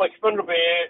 $55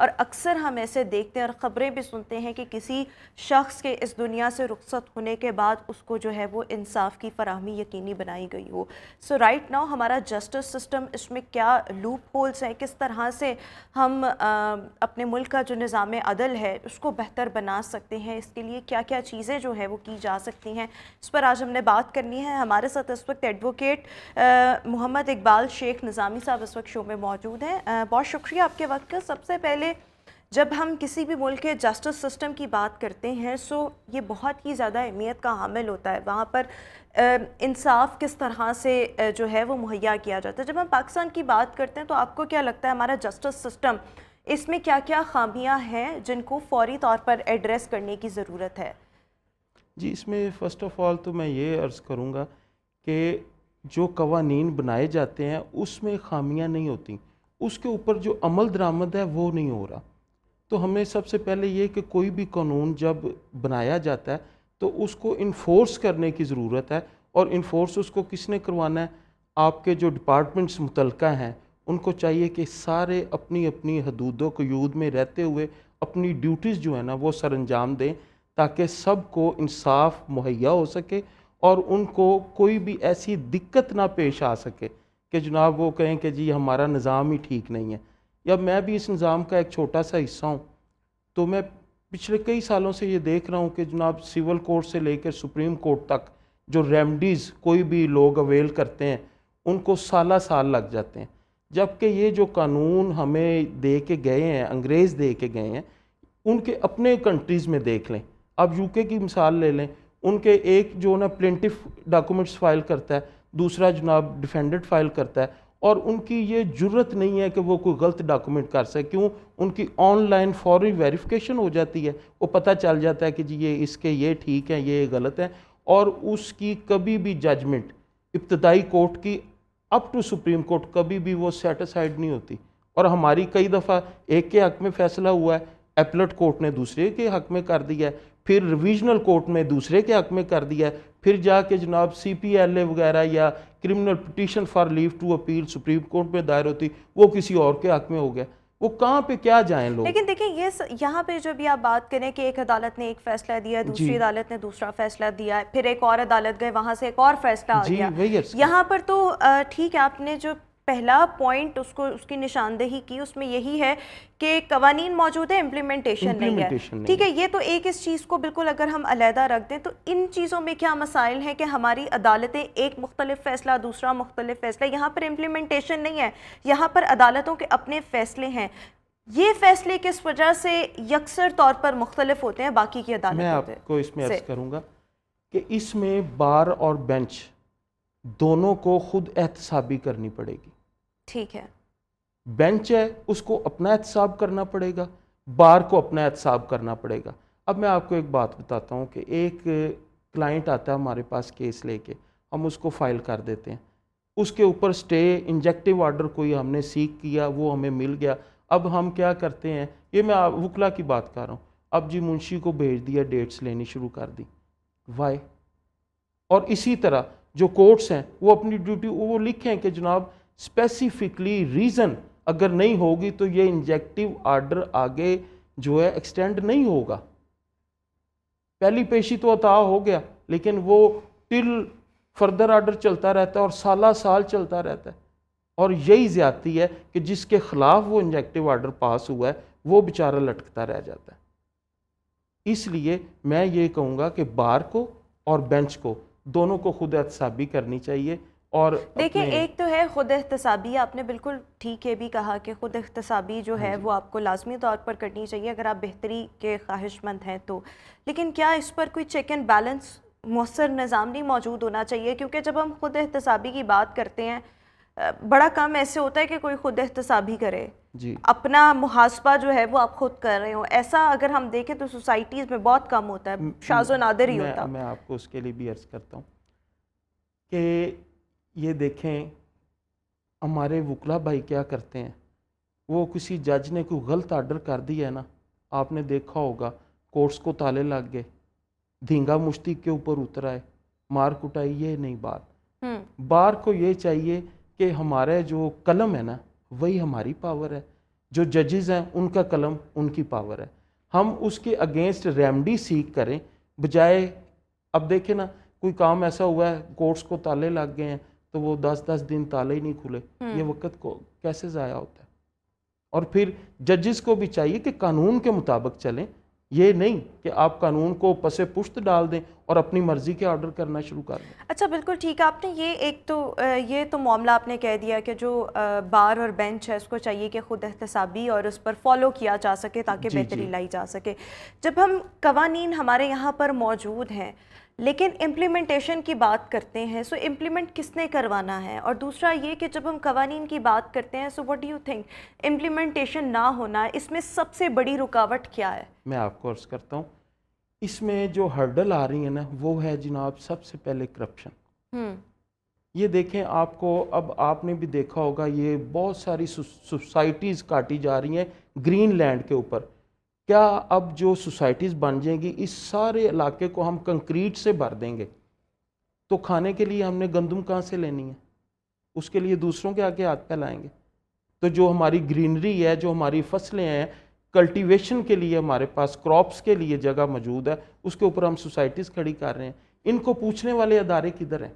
اور اکثر ہم ایسے دیکھتے ہیں اور خبریں بھی سنتے ہیں کہ کسی شخص کے اس دنیا سے رخصت ہونے کے بعد اس کو جو ہے وہ انصاف کی فراہمی یقینی بنائی گئی ہو. سو رائٹ ناؤ ہمارا جسٹس سسٹم اس میں کیا لوپ ہولز ہیں, کس طرح سے ہم اپنے ملک کا جو نظام عدل ہے اس کو بہتر بنا سکتے ہیں, اس کے لیے کیا کیا چیزیں جو ہے وہ کی جا سکتی ہیں, اس پر آج ہم نے بات کرنی ہے. ہمارے ساتھ اس وقت ایڈوکیٹ محمد اقبال شیخ نظامی صاحب اس وقت شو میں موجود ہیں. بہت شکریہ آپ کے وقت کا. سب سے پہلے جب ہم کسی بھی ملک کے جسٹس سسٹم کی بات کرتے ہیں سو یہ بہت ہی زیادہ اہمیت کا حامل ہوتا ہے, وہاں پر انصاف کس طرح سے جو ہے وہ مہیا کیا جاتا ہے. جب ہم پاکستان کی بات کرتے ہیں تو آپ کو کیا لگتا ہے ہمارا جسٹس سسٹم اس میں کیا کیا خامیاں ہیں جن کو فوری طور پر ایڈریس کرنے کی ضرورت ہے؟ جی, اس میں فرسٹ آف آل تو میں یہ عرض کروں گا کہ جو قوانین بنائے جاتے ہیں اس میں خامیاں نہیں ہوتی, اس کے اوپر جو عمل درآمد ہے وہ نہیں ہو رہا. تو ہمیں سب سے پہلے یہ کہ کوئی بھی قانون جب بنایا جاتا ہے تو اس کو انفورس کرنے کی ضرورت ہے, اور انفورس اس کو کس نے کروانا ہے؟ آپ کے جو ڈپارٹمنٹس متعلقہ ہیں ان کو چاہیے کہ سارے اپنی اپنی حدود و قیود میں رہتے ہوئے اپنی ڈیوٹیز جو ہیں نا وہ سر انجام دیں, تاکہ سب کو انصاف مہیا ہو سکے اور ان کو کوئی بھی ایسی دقت نہ پیش آ سکے کہ جناب وہ کہیں کہ جی ہمارا نظام ہی ٹھیک نہیں ہے. یا میں بھی اس نظام کا ایک چھوٹا سا حصہ ہوں, تو میں پچھلے کئی سالوں سے یہ دیکھ رہا ہوں کہ جناب سول کورٹ سے لے کر سپریم کورٹ تک جو ریمیڈیز کوئی بھی لوگ اویل کرتے ہیں ان کو سالہ سال لگ جاتے ہیں, جبکہ یہ جو قانون ہمیں دے کے گئے ہیں, انگریز دے کے گئے ہیں, ان کے اپنے کنٹریز میں دیکھ لیں. اب یو کے کی مثال لے لیں, ان کے ایک جو نا پلینٹف ڈاکومنٹس فائل کرتا ہے, دوسرا جناب ڈیفینڈنٹ فائل کرتا ہے, اور ان کی یہ جرت نہیں ہے کہ وہ کوئی غلط ڈاکومنٹ کر سکے. کیوں؟ ان کی آن لائن فوری ویریفیکیشن ہو جاتی ہے, وہ پتہ چل جاتا ہے کہ جی یہ اس کے یہ ٹھیک ہیں یہ غلط ہیں, اور اس کی کبھی بھی ججمنٹ ابتدائی کورٹ کی اپ ٹو سپریم کورٹ کبھی بھی وہ سیٹسفائیڈ نہیں ہوتی. اور ہماری کئی دفعہ ایک کے حق میں فیصلہ ہوا ہے, ایپلٹ کورٹ نے دوسرے کے حق میں کر دیا ہے, پھر ریویژنل کورٹ میں دوسرے کے حق میں کر دیا ہے, پھر جا کے جناب سی پی ایل اے وغیرہ یا criminal petition for leave to appeal supreme court میں دائر ہوتی, وہ کسی اور کے حق میں ہو گیا. وہ کہاں پہ کیا جائیں لوگ؟ لیکن دیکھیں یہ یہاں پہ جو بھی آپ بات کریں کہ ایک عدالت نے ایک فیصلہ دیا, دوسری عدالت نے دوسرا فیصلہ دیا, پھر ایک اور عدالت گئے وہاں سے ایک اور فیصلہ آ گیا. یہاں پر تو ٹھیک ہے, آپ نے جو پہلا پوائنٹ اس کی نشاندہی کی اس میں یہی ہے کہ قوانین موجود ہے, امپلیمنٹیشن نہیں ہے. ٹھیک ہے, یہ تو ایک اس چیز کو بالکل اگر ہم علیحدہ رکھ دیں تو ان چیزوں میں کیا مسائل ہیں کہ ہماری عدالتیں ایک مختلف فیصلہ دوسرا مختلف فیصلہ, یہاں پر امپلیمنٹیشن نہیں ہے, یہاں پر عدالتوں کے اپنے فیصلے ہیں. یہ فیصلے کس وجہ سے یکسر طور پر مختلف ہوتے ہیں باقی کی عدالتوں سے؟ میں آپ کو اس میں عرض کروں گا کہ اس میں بار اور بینچ دونوں کو خود احتسابی کرنی پڑے گی. ٹھیک ہے, بینچ ہے اس کو اپنا احتساب کرنا پڑے گا, بار کو اپنا احتساب کرنا پڑے گا. اب میں آپ کو ایک بات بتاتا ہوں کہ ایک کلائنٹ آتا ہے ہمارے پاس کیس لے کے, ہم اس کو فائل کر دیتے ہیں, اس کے اوپر سٹے انجیکٹیو آرڈر کوئی ہم نے سیک کیا, وہ ہمیں مل گیا. اب ہم کیا کرتے ہیں, یہ میں وکلا کی بات کر رہا ہوں, اب جی منشی کو بھیج دیا, ڈیٹس لینی شروع کر دی. وائی؟ اور اسی طرح جو کورٹس ہیں وہ اپنی ڈیوٹی وہ لکھیں کہ جناب اسپیسیفکلی ریزن اگر نہیں ہوگی تو یہ انجیکٹیو آرڈر آگے جو ہے ایکسٹینڈ نہیں ہوگا. پہلی پیشی تو عطا ہو گیا لیکن وہ ٹل فردر آرڈر چلتا رہتا ہے اور سالہ سال چلتا رہتا ہے. اور یہی زیادتی ہے کہ جس کے خلاف وہ انجیکٹیو آرڈر پاس ہوا ہے وہ بیچارہ لٹکتا رہ جاتا ہے. اس لیے میں یہ کہوں گا کہ بار کو اور بینچ کو دونوں کو خود احتسابی کرنی چاہیے. اور دیکھیں ایک تو ہے خود احتسابی, آپ نے بالکل ٹھیک ہے بھی کہا کہ خود احتسابی جو ہے وہ آپ کو لازمی طور پر کرنی چاہیے اگر آپ بہتری کے خواہش مند ہیں تو, لیکن کیا اس پر کوئی چیک اینڈ بیلنس مؤثر نظام نہیں موجود ہونا چاہیے؟ کیونکہ جب ہم خود احتسابی کی بات کرتے ہیں بڑا کم ایسے ہوتا ہے کہ کوئی خود احتسابی کرے, اپنا محاسبہ جو ہے وہ آپ خود کر رہے ہوں. ایسا اگر ہم دیکھیں تو سوسائٹیز میں بہت کم ہوتا ہے, شاذ و نادر ہی ہوتا. میں آپ کو اس کے لیے بھی عرض کرتا ہوں کہ یہ دیکھیں ہمارے وکلا بھائی کیا کرتے ہیں, وہ کسی جج نے کوئی غلط آرڈر کر دیا ہے نا, آپ نے دیکھا ہوگا کورٹس کو تالے لگ گئے, دھینگا مشتی کے اوپر اتر آئے, مار کٹائی. یہ نہیں بات. بار کو یہ چاہیے کہ ہمارے جو قلم ہے نا وہی ہماری پاور ہے. جو ججز ہیں ان کا قلم ان کی پاور ہے. ہم اس کے اگینسٹ ریمڈی سیک کریں بجائے. اب دیکھیں نا کوئی کام ایسا ہوا ہے کورٹس کو تالے لگ گئے ہیں تو وہ 10 دن تالے ہی نہیں کھلے. یہ وقت کو کیسے ضائع ہوتا ہے؟ اور پھر ججز کو بھی چاہیے کہ قانون کے مطابق چلیں. یہ نہیں کہ آپ قانون کو پس پشت ڈال دیں اور اپنی مرضی کے آرڈر کرنا شروع کر دیں. اچھا بالکل ٹھیک ہے. آپ نے یہ تو معاملہ آپ نے کہہ دیا کہ جو بار اور بینچ ہے اس کو چاہیے کہ خود احتسابی اور اس پر فالو کیا جا سکے تاکہ بہتری لائی جا سکے. جب ہم قوانین ہمارے یہاں پر موجود ہیں لیکن امپلیمنٹیشن کی بات کرتے ہیں سو امپلیمنٹ کس نے کروانا ہے؟ اور دوسرا یہ کہ جب ہم قوانین کی بات کرتے ہیں so what do you think implementation نہ ہونا اس میں سب سے بڑی رکاوٹ کیا ہے؟ میں آپ کو عرض کرتا ہوں اس میں جو ہرڈل آ رہی ہیں نا وہ ہے جناب سب سے پہلے کرپشن. یہ دیکھیں آپ کو اب آپ نے بھی دیکھا ہوگا یہ بہت ساری سوسائٹیز کاٹی جا رہی ہیں گرین لینڈ کے اوپر. کیا اب جو سوسائٹیز بن جائیں گی اس سارے علاقے کو ہم کنکریٹ سے بھر دیں گے تو کھانے کے لیے ہم نے گندم کہاں سے لینی ہے؟ اس کے لیے دوسروں کے آگے ہاتھ پھیلائیں گے. تو جو ہماری گرینری ہے جو ہماری فصلیں ہیں کلٹیویشن کے لیے ہمارے پاس کراپس کے لیے جگہ موجود ہے اس کے اوپر ہم سوسائٹیز کھڑی کر رہے ہیں. ان کو پوچھنے والے ادارے کدھر ہیں؟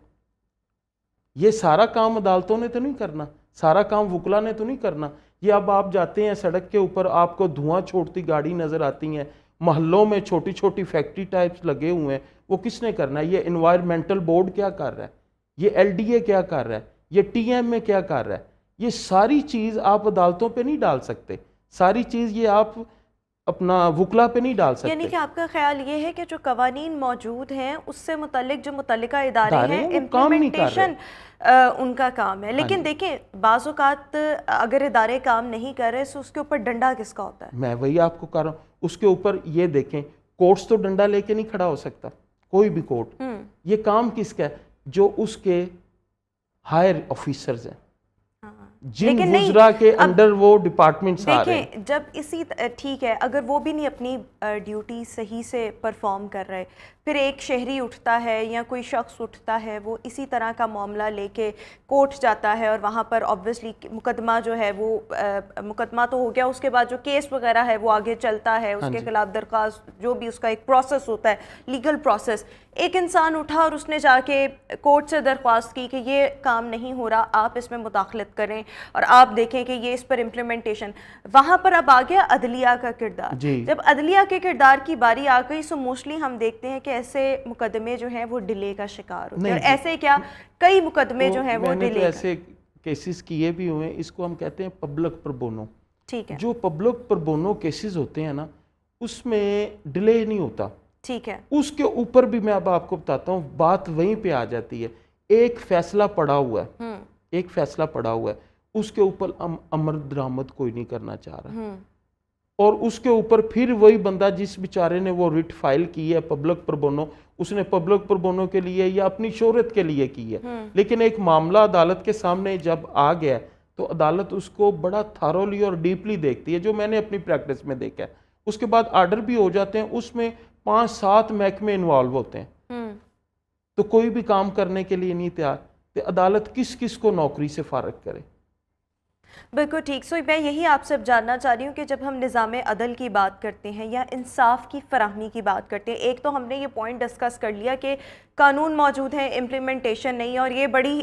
یہ سارا کام عدالتوں نے تو نہیں کرنا, سارا کام وکلا نے تو نہیں کرنا. یہ اب آپ جاتے ہیں سڑک کے اوپر آپ کو دھواں چھوڑتی گاڑی نظر آتی ہیں, محلوں میں چھوٹی چھوٹی فیکٹری ٹائپس لگے ہوئے ہیں, وہ کس نے کرنا ہے؟ یہ انوائرمنٹل بورڈ کیا کر رہا ہے؟ یہ ایل ڈی اے کیا کر رہا ہے؟ یہ ٹی ایم میں کیا کر رہا ہے؟ یہ ساری چیز آپ عدالتوں پہ نہیں ڈال سکتے, ساری چیز یہ آپ اپنا وکلا پہ نہیں ڈال سکتے. یعنی کہ آپ کا خیال یہ ہے کہ جو قوانین موجود ہیں اس سے متعلق جو متعلقہ ادارے ہیں امپلیمنٹیشن ان کا کام ہے. لیکن دیکھیں بعض اوقات اگر ادارے کام نہیں کر رہے تو اس کے اوپر ڈنڈا کس کا ہوتا ہے؟ میں وہی آپ کو کہہ رہا ہوں, اس کے اوپر یہ دیکھیں کورٹس تو ڈنڈا لے کے نہیں کھڑا ہو سکتا کوئی بھی کورٹ. یہ کام کس کا ہے؟ جو اس کے ہائر آفیسرز ہیں جن وزراء کے انڈر وہ ڈپارٹمنٹس آ رہے ہیں. دیکھیں جب اسی ٹھیک ہے اگر وہ بھی نہیں اپنی ڈیوٹی صحیح سے پرفارم کر رہے پھر ایک شہری اٹھتا ہے یا کوئی شخص اٹھتا ہے وہ اسی طرح کا معاملہ لے کے کورٹ جاتا ہے اور وہاں پر آبویسلی مقدمہ جو ہے وہ مقدمہ تو ہو گیا, اس کے بعد جو کیس وغیرہ ہے وہ آگے چلتا ہے, اس کے خلاف درخواست جو بھی اس کا ایک پروسیس ہوتا ہے لیگل پروسیس. ایک انسان اٹھا اور اس نے جا کے کورٹ سے درخواست کی کہ یہ کام نہیں ہو رہا, آپ اس میں مداخلت کریں اور آپ دیکھیں کہ یہ اس پر امپلیمنٹیشن. وہاں پر اب آ گیا عدلیہ کا کردار. جب عدلیہ کے کردار کی باری آ گئی سو موسٹلی ہم دیکھتے ہیں کہ ایسے مقدمے جو ہیں وہ ڈیلے کا شکار ہوتے ہیں, اور ایسے کیا کئی مقدمے جو ہیں وہ ڈیلے ایسے کیسز کیے بھی ہوئے ہیں. اس کو ہم کہتے ہیں پبلک پربونو. ٹھیک ہے, جو پبلک پربونو کیسز ہوتے ہیں نا اس میں ڈیلے نہیں ہوتا. ٹھیک ہے, اس کے اوپر بھی میں اب آپ کو بتاتا ہوں بات وہیں پہ آ جاتی ہے. ایک فیصلہ پڑا ہوا ہے, ایک فیصلہ پڑا ہوا ہے, اس کے اوپر امر درآمد کوئی نہیں کرنا چاہ رہا, اور اس کے اوپر پھر وہی بندہ جس بیچارے نے وہ ریٹ فائل کی ہے پبلک پربونو, اس نے پبلک پربونو کے لیے یا اپنی شہرت کے لیے کی ہے, لیکن ایک معاملہ عدالت کے سامنے جب آ گیا تو عدالت اس کو بڑا تھارولی اور ڈیپلی دیکھتی ہے, جو میں نے اپنی پریکٹس میں دیکھا ہے. اس کے بعد آرڈر بھی ہو جاتے ہیں, اس میں 5-7 محکمے انوالو ہوتے ہیں, تو کوئی بھی کام کرنے کے لیے نہیں تیار. تو عدالت کس کس کو نوکری سے فارغ کرے؟ بالکل ٹھیک. سو میں یہی آپ سے جاننا چاہ رہی ہوں کہ جب ہم نظام عدل کی بات کرتے ہیں یا انصاف کی فراہمی کی بات کرتے ہیں, ایک تو ہم نے یہ پوائنٹ ڈسکس کر لیا کہ قانون موجود ہیں امپلیمنٹیشن نہیں, اور یہ بڑی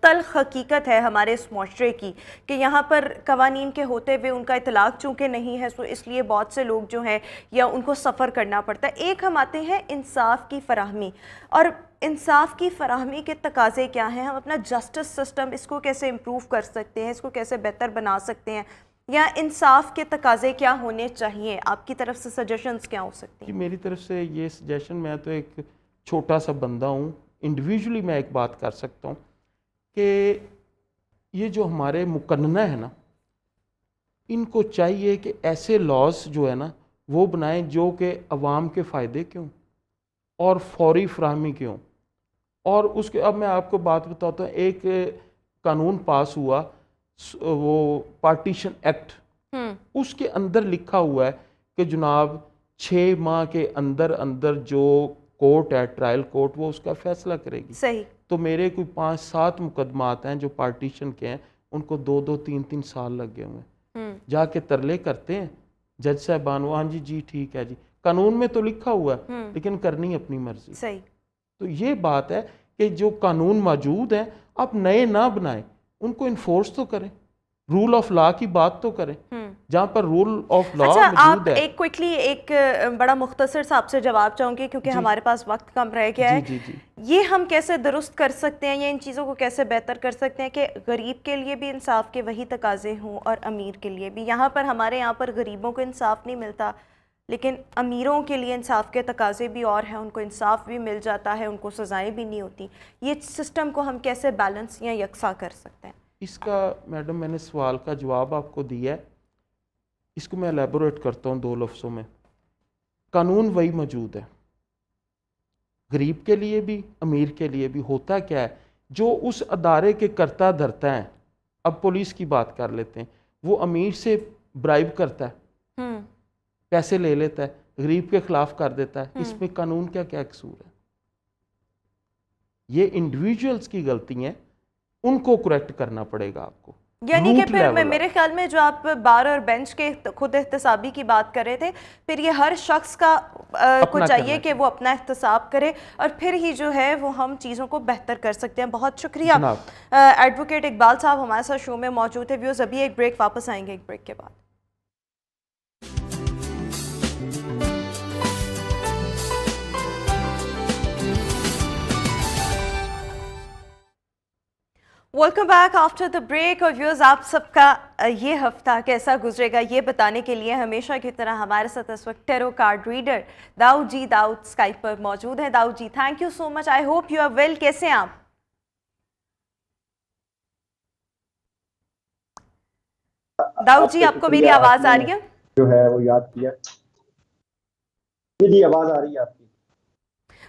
تلخ حقیقت ہے ہمارے اس معاشرے کی کہ یہاں پر قوانین کے ہوتے ہوئے ان کا اطلاق چونکہ نہیں ہے سو اس لیے بہت سے لوگ جو ہیں یا ان کو سفر کرنا پڑتا ہے. ایک ہم آتے ہیں انصاف کی فراہمی, اور انصاف کی فراہمی کے تقاضے کیا ہیں؟ ہم اپنا جسٹس سسٹم اس کو کیسے امپروو کر سکتے ہیں, اس کو کیسے بہتر بنا سکتے ہیں, یا انصاف کے تقاضے کیا ہونے چاہیے؟ آپ کی طرف سے سجیشنز کیا ہو سکتی ہیں؟ میری طرف سے یہ سجیشن, میں تو ایک چھوٹا سا بندہ ہوں, انڈیویجولی میں ایک بات کر سکتا ہوں کہ یہ جو ہمارے مقننہ ہیں نا ان کو چاہیے کہ ایسے لاز جو ہے نا وہ بنائیں جو کہ عوام کے فائدے کیوں اور فوری فراہمی کیوں. اور اس کے اب میں آپ کو بات بتاتا ہوں, ایک قانون پاس ہوا وہ پارٹیشن ایکٹ, اس کے اندر لکھا ہوا ہے کہ جناب 6 ماہ کے اندر جو کورٹ ہے ٹرائل کورٹ وہ اس کا فیصلہ کرے گی. صحیح. تو میرے کوئی 5-7 مقدمات ہیں جو پارٹیشن کے ہیں, ان کو 2-2 3-3 سال لگ گئے ہوئے ہیں. جا کے ترلے کرتے ہیں جج صاحبان وہ ہاں جی جی ٹھیک ہے جی، قانون میں تو لکھا ہوا ہے لیکن کرنی اپنی مرضی. صحیح. تو یہ بات ہے کہ جو قانون موجود ہیں آپ نئے نہ بنائیں، ان کو انفورس تو کریں، رول آف لا کی بات تو کریں جہاں پر رول آف لا اچھا آپ موجود ہے. ایک کوئکلی ایک بڑا مختصر سا آپ سے جواب چاہوں گی کیونکہ ہمارے پاس وقت کم رہ گیا ہے. جی جی یہ ہم کیسے درست کر سکتے ہیں یا ان چیزوں کو کیسے بہتر کر سکتے ہیں کہ غریب کے لیے بھی انصاف کے وہی تقاضے ہوں اور امیر کے لیے بھی؟ یہاں پر ہمارے یہاں پر غریبوں کو انصاف نہیں ملتا لیکن امیروں کے لیے انصاف کے تقاضے بھی اور ہیں، ان کو انصاف بھی مل جاتا ہے، ان کو سزائیں بھی نہیں ہوتی. یہ سسٹم کو ہم کیسے بیلنس یا یکساں کر سکتے ہیں؟ اس کا میڈم میں نے سوال کا جواب آپ کو دیا ہے، اس کو میں الیبوریٹ کرتا ہوں 2 لفظوں میں. قانون وہی موجود ہے غریب کے لیے بھی امیر کے لیے بھی. ہوتا کیا ہے جو اس ادارے کے کرتا دھرتا ہے، اب پولیس کی بات کر لیتے ہیں، وہ امیر سے برائب کرتا ہے، پیسے لے لیتا ہے، غریب کے خلاف کر دیتا ہے، اس میں قانون کیا قصور ہے؟ یہ انڈیویجولز کی غلطی ہیں، ان کو کریکٹ کرنا پڑے گا آپ کو. یعنی کہ پھر میرے خیال میں جو آپ بار اور بینچ کے خود احتسابی کی بات کر رہے تھے، پھر یہ ہر شخص کا کو چاہیے کہ وہ اپنا احتساب کرے اور پھر ہی جو ہے وہ ہم چیزوں کو بہتر کر سکتے ہیں. بہت شکریہ ایڈوکیٹ اقبال صاحب ہمارے ساتھ شو میں موجود ہے. ویوز ابھی ایک بریک، واپس آئیں گے ایک بریک کے بعد. Welcome back after the break. اور ویوز آپ سب کا یہ ہفتہ کیسا گزرے گا یہ بتانے کے لیے ہمیشہ کی طرح ہمارے ساتھ اس وقت tarot card reader Dawood ji Dawood Skype پر موجود ہیں. Dawood ji thank you so much, I hope you are well. کیسے ہیں آپ؟ داؤد جی آپ کو میری آواز آ رہی ہے؟ جو ہے وہ یاد کیا. جی آواز آ رہی ہے آپ کی؟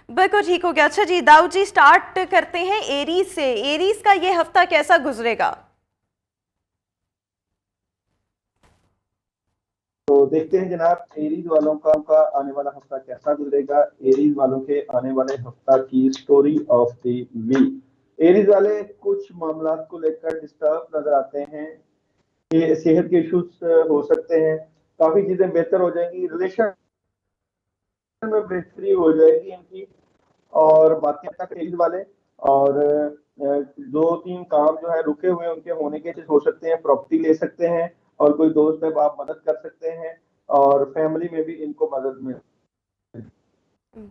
بالکل ٹھیک ہو گیا. اچھا جی داؤد جی سٹارٹ کرتے ہیں ایریز سے. ایریز کا یہ ہفتہ کیسا گزرے گا؟ تو دیکھتے ہیں جناب ایریز والوں کا آنے والا ہفتہ کیسا گزرے گا. ایریز والوں کے آنے والے ہفتہ کی story of the week. Aries والے کچھ معاملات کو لے کر ڈسٹرب نظر آتے ہیں کہ صحت کے ایشوز ہو سکتے ہیں، کافی چیزیں بہتر ہو جائیں گی، ریلیشن میں بہتری ہو جائے گی ان کی. اور باقی اب تک ایریز والے اور 2-3 کام جو ہے رکے ہوئے ان کے ہونے کے ہو سکتے ہیں، پراپرٹی لے سکتے ہیں اور کوئی دوست ہے آپ مدد کر سکتے ہیں اور فیملی میں بھی ان کو مدد مل.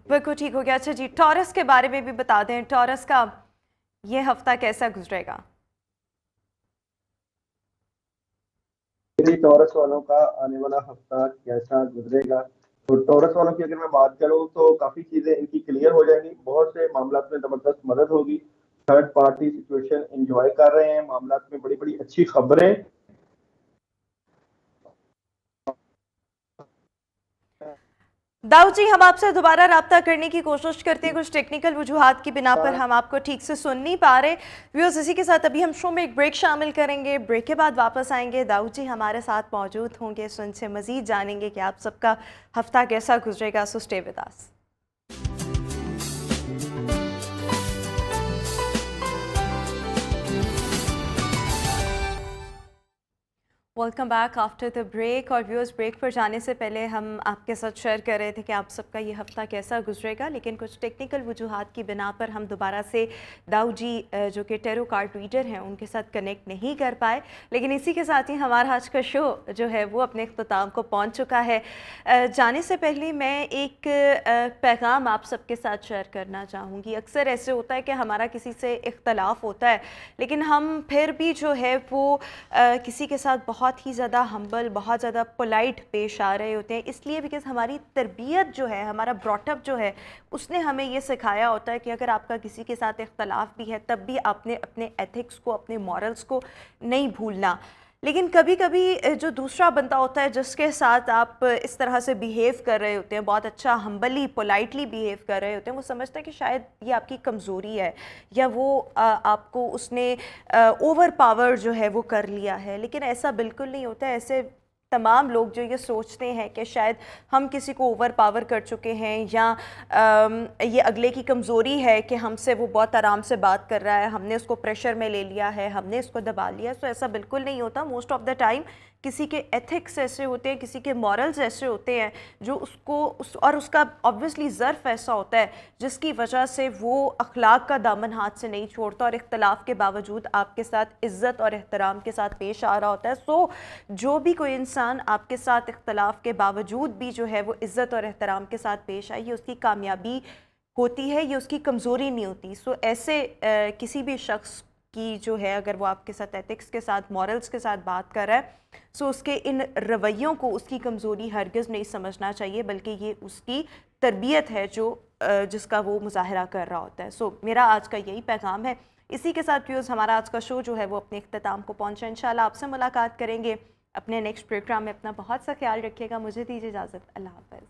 بالکل ٹھیک ہو گیا. اچھا جی ٹورس کے بارے میں بھی بتا دیں، ٹورس کا یہ ہفتہ کیسا گزرے گا؟ ٹورس والوں کا آنے والا ہفتہ کیسا گزرے گا؟ تو ٹورس والوں کی اگر میں بات کروں تو کافی چیزیں ان کی کلیئر ہو جائیں گی، بہت سے معاملات میں زبردست مدد ہوگی، تھرڈ پارٹی سچویشن انجوائے کر رہے ہیں، معاملات میں بڑی بڑی اچھی خبریں. داؤد جی ہم آپ سے دوبارہ رابطہ کرنے کی کوشش کرتے ہیں، کچھ ٹیکنیکل وجوہات کی بنا پر ہم آپ کو ٹھیک سے سن نہیں پا رہے. ویوز اسی کے ساتھ ابھی ہم شو میں ایک بریک شامل کریں گے، بریک کے بعد واپس آئیں گے. داؤد جی ہمارے ساتھ موجود ہوں گے، سو ان سے مزید جانیں گے کہ آپ سب کا ہفتہ کیسا گزرے گا. So stay with us. Welcome back after the break. اور ویورز بریک پر جانے سے پہلے ہم آپ کے ساتھ شیئر کر رہے تھے کہ آپ سب کا یہ ہفتہ کیسا گزرے گا، لیکن کچھ ٹیکنیکل وجوہات کی بنا پر ہم دوبارہ سے داؤد جی جو کہ ٹیرو کارڈ ریڈر ہیں ان کے ساتھ کنیکٹ نہیں کر پائے. لیکن اسی کے ساتھ ہی ہمارا آج کا شو جو ہے وہ اپنے اختتام کو پہنچ چکا ہے. جانے سے پہلے میں ایک پیغام آپ سب کے ساتھ شیئر کرنا چاہوں گی. اکثر ایسے ہوتا ہے کہ ہمارا کسی سے اختلاف ہوتا ہے لیکن ہم پھر بھی جو ہے وہ کسی کے ساتھ بہت ہی زیادہ ہمبل، بہت زیادہ پولائٹ پیش آ رہے ہوتے ہیں، اس لیے بیکاز ہماری تربیت جو ہے، ہمارا براٹ اپ جو ہے اس نے ہمیں یہ سکھایا ہوتا ہے کہ اگر آپ کا کسی کے ساتھ اختلاف بھی ہے تب بھی آپ نے اپنے ایتھکس کو، اپنے مورلز کو نہیں بھولنا. لیکن کبھی کبھی جو دوسرا بندہ ہوتا ہے جس کے ساتھ آپ اس طرح سے بیہیو کر رہے ہوتے ہیں، بہت اچھا ہمبلی پولائٹلی بیہیو کر رہے ہوتے ہیں، وہ سمجھتا ہے کہ شاید یہ آپ کی کمزوری ہے یا وہ آپ کو اس نے اوور پاور جو ہے وہ کر لیا ہے. لیکن ایسا بالکل نہیں ہوتا ہے. ایسے تمام لوگ جو یہ سوچتے ہیں کہ شاید ہم کسی کو اوور پاور کر چکے ہیں یا یہ اگلے کی کمزوری ہے کہ ہم سے وہ بہت آرام سے بات کر رہا ہے، ہم نے اس کو پریشر میں لے لیا ہے، ہم نے اس کو دبا لیا. تو ایسا بالکل نہیں ہوتا. موسٹ آف دا ٹائم کسی کے ایتھکس ایسے ہوتے ہیں, کسی کے مورلز ایسے ہوتے ہیں جو اس کا آبویسلی ظرف ایسا ہوتا ہے جس کی وجہ سے وہ اخلاق کا دامن ہاتھ سے نہیں چھوڑتا اور اختلاف کے باوجود آپ کے ساتھ عزت اور احترام کے ساتھ پیش آ رہا ہوتا ہے. سو جو بھی کوئی انسان آپ کے ساتھ اختلاف کے باوجود بھی جو ہے وہ عزت اور احترام کے ساتھ پیش آئے, یہ اس کی کامیابی ہوتی ہے, یہ اس کی کمزوری نہیں ہوتی. سو ایسے کسی بھی شخص کی جو ہے اگر وہ آپ کے ساتھ ایتھکس کے ساتھ مورلز کے ساتھ بات کر رہا ہے, سو اس کے ان رویوں کو اس کی کمزوری ہرگز نہیں سمجھنا چاہیے, بلکہ یہ اس کی تربیت ہے جو جس کا وہ مظاہرہ کر رہا ہوتا ہے. سو میرا آج کا یہی پیغام ہے. اسی کے ساتھ ویوز ہمارا آج کا شو جو ہے وہ اپنے اختتام کو پہنچا. انشاءاللہ آپ سے ملاقات کریں گے اپنے نیکسٹ پروگرام میں. اپنا بہت سا خیال رکھیے گا. مجھے دیجیے اجازت. اللہ حافظ.